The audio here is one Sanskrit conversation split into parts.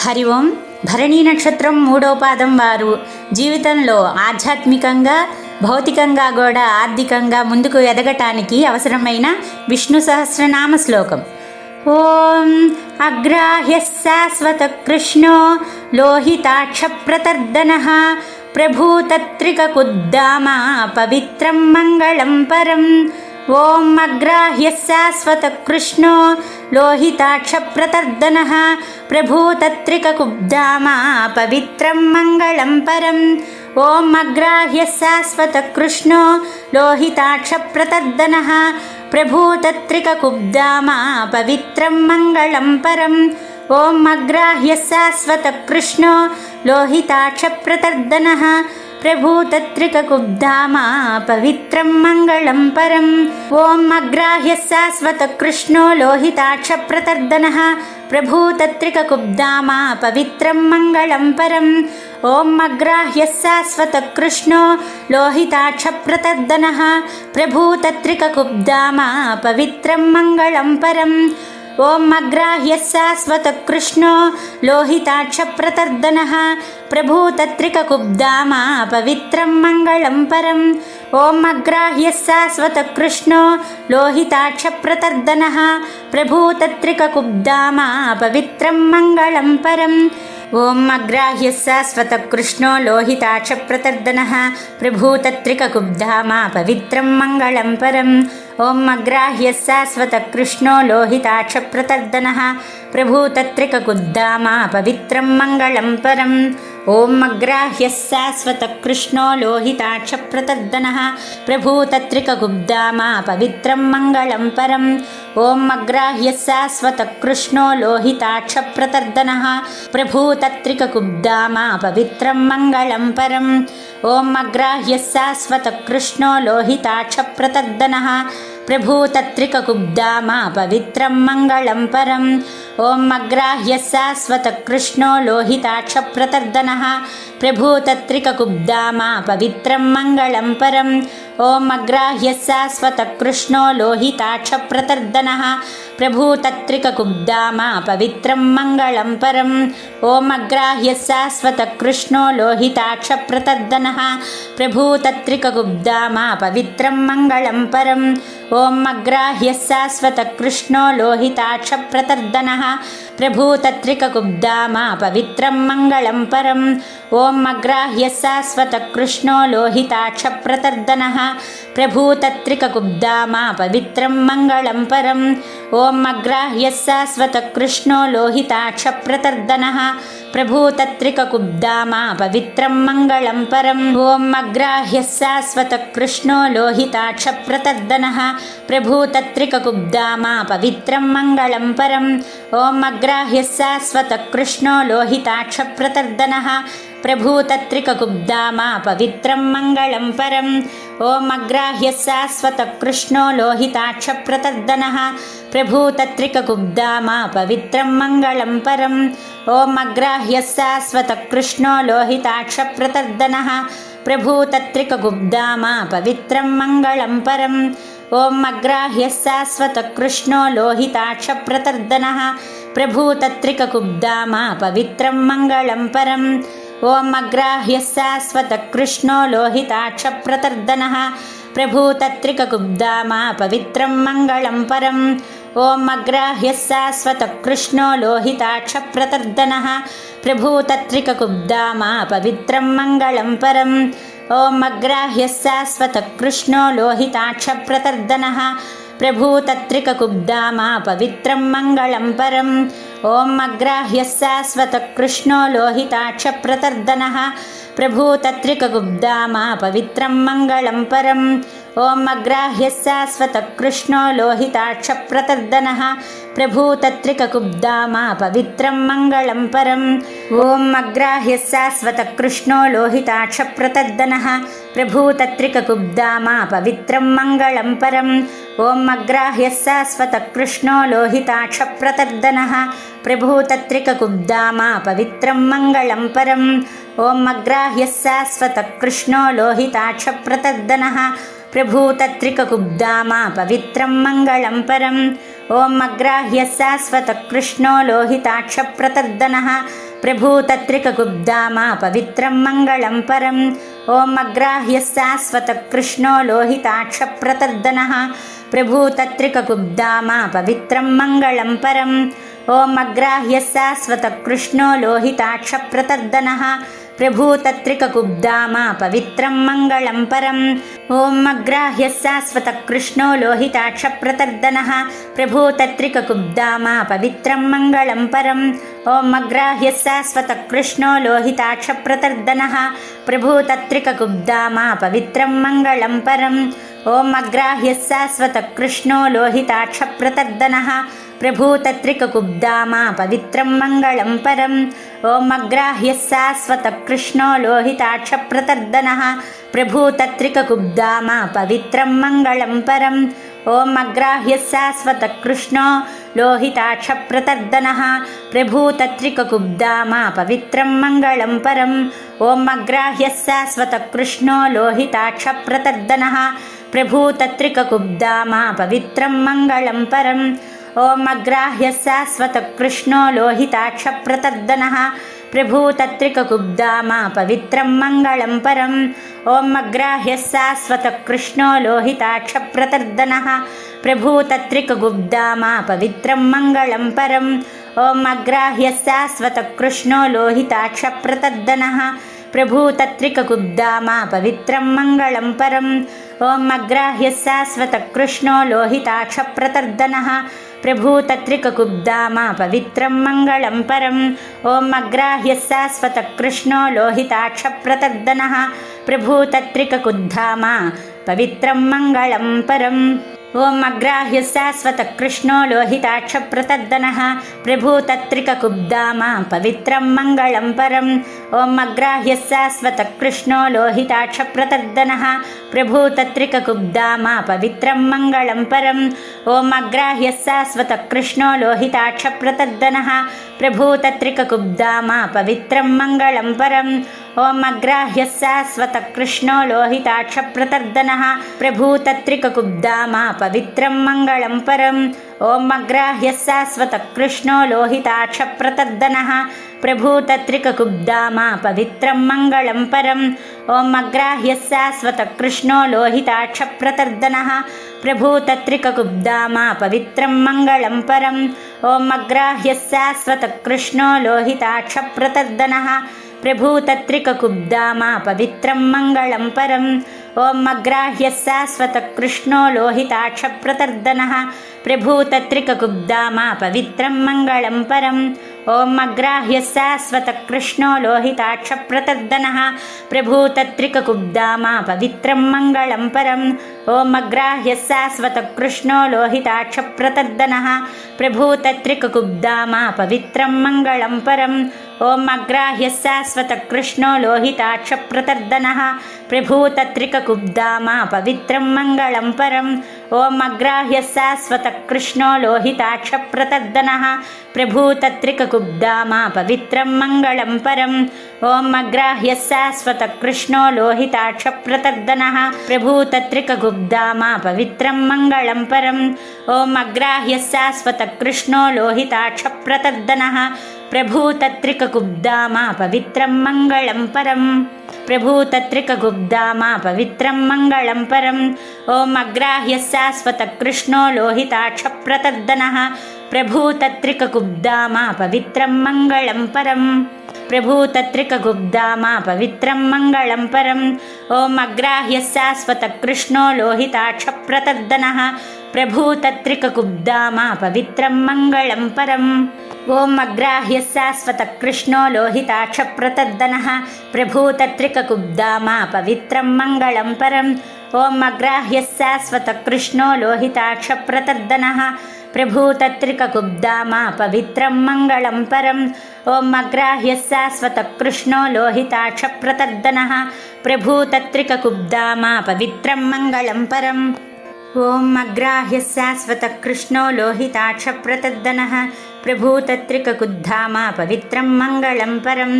హరి ఓం. భరణీ నక్షత్రం 3వ పాదం వారు జీవితంలో ఆధ్యాత్మికంగా, భౌతికంగా కూడా ఆర్థికంగా ముందుకు ఎదగటానికి అవసరమైన విష్ణు సహస్రనామ శ్లోకం. ఓం అగ్రాహ్య శాశ్వత కృష్ణో లోహితాక్ష ప్రతర్దనః ప్రభూతత్రికకుద్దామా పవిత్రం మంగళం పరం. ఓం అగ్రాహ్య శాశ్వత కృష్ణో లోహితాక్ష ప్రతర్దనః ప్రభూతత్రికకుబ్ధామా పవిత్రం మంగళం పరం. ఓం అగ్రాహ్య శాశ్వత కృష్ణో లోహితాక్ష ప్రతర్దనః ప్రభూతత్రికకుబ్ధామా పవిత్రం మంగళం పరం. ఓం అగ్రాహ్య శాశ్వత కృష్ణో లోహితాక్ష ప్రతర్దనః ప్రభూతత్రికకుబ్ధామా పవిత్రం మంగళం పరం. ఓం అగ్రాహ్య శాశ్వత కృష్ణో లోహితాక్ష ప్రతర్దనః ప్రభూతత్రికకుబ్ధామా పవిత్రం మంగళం పరం. ఓం అగ్రాహ్య శాశ్వత కృష్ణో లోహితాక్ష ప్రతర్దనః ప్రభూతత్రికకుబ్ధామా పవిత్రం మంగళం పరం. ఓం అగ్రాహ్య శాశ్వత కృష్ణో లోహితాక్ష ప్రతర్దనః ప్రభూతత్రికకుబ్ధామా పవిత్రం మంగళం పరం. ఓం అగ్రాహ్య శాశ్వత కృష్ణో లోహితాక్ష ప్రతర్దనః ప్రభూతత్రికకుబ్ధామా పవిత్రం మంగళం పరం. ఓం అగ్రాహ్య శాశ్వత కృష్ణో లోహితాక్ష ప్రతర్దనః ప్రభూతత్రికకుబ్ధామా పవిత్రం మంగళం పరం. ఓం అగ్రాహ్య శాశ్వత కృష్ణో లోహితాక్ష ప్రతర్దనః ప్రభూతత్రికకుబ్ధామా పవిత్రం మంగళం పరం. ఓం అగ్రాహ్య శాశ్వత కృష్ణో లోహితాక్ష ప్రతర్దనః ప్రభూతత్రికకుబ్ధామా పవిత్రం మంగళం పరం. ఓం అగ్రాహ్య శాశ్వత కృష్ణో లోహితాక్ష ప్రతర్దనః ప్రభూతత్రికకుబ్ధామా పవిత్రం మంగళం పరం. ఓం అగ్రాహ్య శాశ్వత కృష్ణో లోహితాక్ష ప్రతర్దనః ప్రభూతత్రికకుబ్ధామా పవిత్రం మంగళం పరం. ఓం అగ్రాహ్య శాశ్వత కృష్ణో లోహితాక్ష ప్రతర్దనః ప్రభూతత్రికకుబ్ధామా పవిత్రం మంగళం పరం. ఓం అగ్రాహ్య శాశ్వత కృష్ణో లోహితాక్ష ప్రతర్దనః ప్రభూతత్రికకుబ్ధామా పవిత్రం మంగళం పరం. ఓం అగ్రాహ్య శాశ్వత కృష్ణో లోహితాక్ష ప్రతర్దనః ప్రభూతత్రికకుబ్ధామా పవిత్రం మంగళం పరం. ఓం అగ్రాహ్య శాశ్వత కృష్ణో లోహితాక్ష ప్రతర్దనః ప్రభూతత్రికకుబ్ధామా పవిత్రం మంగళం పరం. ఓం అగ్రాహ్య శాశ్వత కృష్ణో లోహితాక్ష ప్రతర్దనః ప్రభూతత్రికకుబ్ధామా పవిత్రం మంగళం పరం. ఓం అగ్రాహ్య శాశ్వత కృష్ణో లోహితాక్ష ప్రతర్దనః ప్రభూతత్రికకుబ్ధామా పవిత్రం మంగళం పరం. ఓం అగ్రాహ్య శాశ్వత కృష్ణో లోహితాక్ష ప్రతర్దనః ప్రభూతత్రికకుబ్ధామా పవిత్రం మంగళం పరం. ఓం అగ్రాహ్య శాశ్వత కృష్ణో లోహితాక్ష ప్రతర్దనః ప్రభూతత్రికకుబ్ధామా పవిత్రం మంగళం పరం. ఓం అగ్రాహ్య శాశ్వత కృష్ణో లోహితాక్ష ప్రతర్దనః ప్రభూతత్రికకుబ్ధామా పవిత్రం మంగళం పరం. ఓం అగ్రాహ్య శాశ్వత కృష్ణో లోహితాక్ష ప్రతర్దనః ప్రభూతత్రికకుబ్ధామా పవిత్రం మంగళం పరం. ఓం అగ్రాహ్య శాశ్వత కృష్ణో లోహితాక్ష ప్రతర్దనః ప్రభూతత్రికకుబ్ధామా పవిత్రం మంగళం పరం. ఓం అగ్రాహ్య శాశ్వత కృష్ణో లోహితాక్ష ప్రతర్దనః ప్రభూతత్రికకుబ్ధామా పవిత్రం మంగళం పరం. ఓం అగ్రాహ్య శాశ్వత కృష్ణో లోహితాక్ష ప్రతర్దనః ప్రభూతత్రికకుబ్ధామా పవిత్రం మంగళం పరం. ఓం అగ్రాహ్య శాశ్వత కృష్ణో లోహితాక్ష ప్రతర్దనః ప్రభూతత్రికకుబ్ధామా పవిత్రం మంగళం పరం. ఓం అగ్రాహ్య శాశ్వత కృష్ణో లోహితాక్ష ప్రతర్దనః ప్రభూతత్రికకుబ్ధామా పవిత్రం మంగళం పరం. ఓం అగ్రాహ్య శాశ్వత కృష్ణో లోహితాక్ష ప్రతర్దనః ప్రభూతత్రికకుబ్ధామా పవిత్రం మంగళం పరం. ఓం అగ్రాహ్య శాశ్వత కృష్ణో లోహితాక్ష ప్రతర్దనః ప్రభూతత్రికకుబ్ధామా పవిత్రం మంగళం పరం. ఓం అగ్రాహ్య శాశ్వత కృష్ణో లోహితాక్ష ప్రతర్దనః ప్రభూతత్రికకుబ్ధామా పవిత్రం మంగళం పరం. ఓం అగ్రాహ్య శాశ్వత కృష్ణో లోహితాక్ష ప్రతర్దనః ప్రభూతత్రికకుబ్ధామా పవిత్రం మంగళం పరం. ॐ अग्राह्यः शाश्वतः कृष्णो लोहिताक्षप्रतर्दनः प्रभूतत्रिककुब्धामा पवित्रं मङ्गलं परम् ॐ अग्राह्यः शाश्वतः कृष्णो लोहिताक्षप्रतर्दनः प्रभूतत्रिककुब्धामा पवित्रं मङ्गलं परम् ॐ अग्राह्यः शाश्वतः कृष्णो लोहिताक्षप्रतर्दनः प्रभूतत्रिककुब्धामा पवित्रं मङ्गलं परम् ॐ अग्राह्यः शाश्वतः कृष्णो लोहिताक्षप्रतर्दनः प्रभूतत्रिककुब्धामा पवित्रं मङ्गलं परम् ॐ अग्राह्यः शाश्वतः कृष्णो लोहिताक्षप्रतर्दनः प्रभूतत्रिककुब्धामा पवित्रं मङ्गलं परम् ॐ अग्राह्यः शाश्वतः कृष्णो लोहिताक्षप्रतर्दनः प्रभूतत्रिककुब्धामा पवित्रं मङ्गलं परम् ॐ अग्राह्यः शाश्वतः कृष्णो लोहिताक्षप्रतर्दनः प्रभूतत्रिककुब्धामा पवित्रं मङ्गलं परम् ॐ अग्राह्यः शाश्वतः कृष्णो लोहिताक्षप्रतर्दनः प्रभूतत्रिककुब्धामा पवित्रं मङ्गलं परम् ॐ अग्राह्यः शाश्वतः कृष्णो लोहिताक्षप्रतर्दनः प्रभूतत्रिककुब्धामा पवित्रं मङ्गलं परम् ॐ अग्राह्यः शाश्वतः कृष्णो लोहिताक्षप्रतर्दनः प्रभूतत्रिककुब्धामा पवित्रं मङ्गलं परम् ॐ अग्राह्यः शाश्वतः कृष्णो लोहिताक्षप्रतर्दनः प्रभूतत्रिककुब्धामा पवित्रं मङ्गलं परम् ॐ अग्राह्यः शाश्वतः कृष्णो लोहिताक्षप्रतर्दनः प्रभूतत्रिककुब्धामा पवित्रं मङ्गलं परम् ॐ अग्राह्यः शाश्वतः कृष्णो लोहिताक्षप्रतर्दनः प्रभूतत्रिककुब्धामा पवित्रं मङ्गलं परम् ॐ अग्राह्यः शाश्वतः कृष्णो लोहिताक्षप्रतर्दनः प्रभूतत्रिककुब्धामा पवित्रं मङ्गलं परम् ॐ अग्राह्यः शाश्वतः कृष्णो लोहिताक्षप्रतर्दनः प्रभूतत्रिककुब्धामा पवित्रं मङ्गलं परम् ॐ अग्राह्यः शाश्वतः कृष्णो लोहिताक्षप्रतर्दनः प्रभूतत्रिककुब्धामा पवित्रं मङ्गलं परम् ॐ अग्राह्यः शाश्वतः कृष्णो लोहिताक्षप्रतर्दनः प्रभूतत्रिककुब्धामा पवित्रं मङ्गलं परम् ॐ अग्राह्यः शाश्वतः कृष्णो लोहिताक्षप्रतर्दनः प्रभूतत्रिककुब्धामा पवित्रं मङ्गलं परम् ॐ अग्राह्यः शाश्वतः कृष्णो लोहिताक्षप्रतर्दनः प्रभूतत्रिककुब्धामा पवित्रं मङ्गलं परम् ॐ अग्राह्यः शाश्वतः कृष्णो लोहिताक्षप्रतर्दनः प्रभूतत्रिककुब्धामा पवित्रं मङ्गलं परम् ॐ अग्राह्यः शाश्वतः कृष्णो लोहिताक्षप्रतर्दनः प्रभूतत्रिककुब्धामा पवित्रं मङ्गलं परम् ॐ अग्राह्यः शाश्वतः कृष्णो लोहिताक्षप्रतर्दनः प्रभूतत्रिककुब्धामा पवित्रं मङ्गलं परम् ॐ अग्राह्यः शाश्वतः कृष्णो लोहिताक्षप्रतर्दनः प्रभूतत्रिककुब्धामा पवित्रं मङ्गलं परम् ॐ अग्राह्यः शाश्वतः कृष्णो लोहिताक्षप्रतर्दनः प्रभूतत्रिककुब्धामा पवित्रं मङ्गलं परम् ॐ अग्राह्यः शाश्वतः कृष्णो लोहिताक्षप्रतर्दनः प्रभूतत्रिककुब्धामा पवित्रं मङ्गलं परम् ॐ अग्राह्यः शाश्वतः कृष्णो लोहिताक्षप्रतर्दनः प्रभूतत्रिककुब्धामा पवित्रं मङ्गलं परम् ॐ अग्राह्यः शाश्वतः कृष्णो लोहिताक्षप्रतर्दनः प्रभूतत्रिककुब्धामा पवित्रं मङ्गलं परम् ॐ अग्राह्यः शाश्वतः कृष्णो लोहिताक्षप्रतर्दनः प्रभूतत्रिककुब्धामा पवित्रं मङ्गलं परम् प्रभूतत्रिककुब्धामा पवित्रं मङ्गलं परम् ॐ अग्राह्यः शाश्वतः कृष्णो लोहिताक्षप्रतर्दनः प्रभूतत्रिककुब्धामा पवित्रं मङ्गलं परम् प्रभूतत्रिककुब्धामा पवित्रं मङ्गलं परम् ॐ अग्राह्यः शाश्वतः कृष्णो लोहिताक्षप्रतर्दनः प्रभूतत्रिककुब्धामा पवित्रं मङ्गलं परम् ॐ अग्राह्यः शाश्वतः कृष्णो लोहिताक्षप्रतर्दनः प्रभूतत्रिककुब्धामा पवित्रं मङ्गलं परम् ॐ अग्राह्यः शाश्वतः कृष्णो लोहिताक्षप्रतर्दनः प्रभूतत्रिककुब्धामा पवित्रं मङ्गलं परम् ॐ अग्राह्यः शाश्वतः कृष्णो लोहिताक्षप्रतर्दनः प्रभूतत्रिककुब्धामा पवित्रं मङ्गलं परम् ॐ अग्राह्यः शाश्वतः कृष्णो लोहिताक्षप्रतर्दनः प्रभूतत्रिककुब्धामा पवित्रं मङ्गलं परम्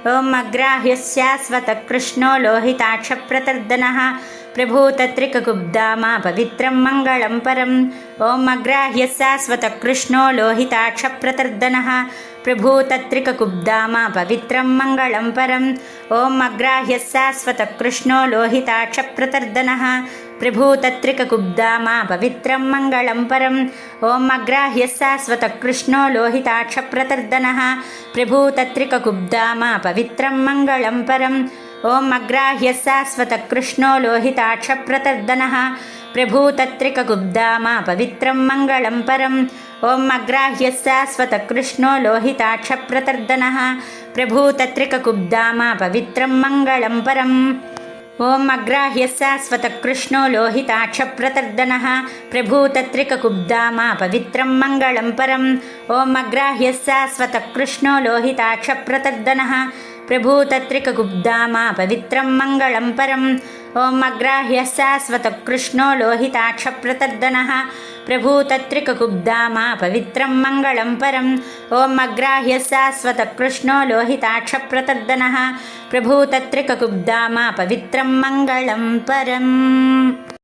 ॐ अग्राह्यः शाश्वतः कृष्णो लोहिताक्षप्रतर्दनः प्रभूतत्रिककुब्धामा पवित्रं मङ्गलं परम् ॐ अग्राह्यः शाश्वतः कृष्णो लोहिताक्षप्रतर्दनः प्रभूतत्रिककुब्धामा पवित्रं मङ्गलं परम् ॐ अग्राह्यः शाश्वतः कृष्णो लोहिताक्षप्रतर्दनः प्रभूतत्रिककुब्धामा पवित्रं मङ्गलं परम् ॐ अग्राह्यः शाश्वतः कृष्णो लोहिताक्षप्रतर्दनः प्रभूतत्रिककुब्धामा पवित्रं मङ्गलं परम् ॐ अग्राह्यः शाश्वतः कृष्णो लोहिताक्षप्रतर्दनः प्रभूतत्रिककुब्धामा पवित्रं मङ्गलं परम् ॐ अग्राह्यः शाश्वतः कृष्णो लोहिताक्षप्रतर्दनः प्रभूतत्रिककुब्धामा पवित्रं मङ्गलं परम् ॐ अग्राह्यः शाश्वतः कृष्णो लोहिताक्षप्रतर्दनः प्रभूतत्रिककुब्धामा पवित्रं मङ्गलं परम् ॐ अग्राह्यः शाश्वतः कृष्णो लोहिताक्षप्रतर्दनः प्रभूतत्रिककुब्धामा पवित्रं मङ्गलं परम् ॐ अग्राह्यः शाश्वतः कृष्णो लोहिताक्षप्रतर्दनः प्रभूतत्रिककुब्धामा पवित्रं मङ्गलं परम् ॐ अग्राह्यः शाश्वतः कृष्णो लोहिताक्षप्रतर्दनः प्रभूतत्रिककुब्धामा पवित्रं मङ्गलं परम्।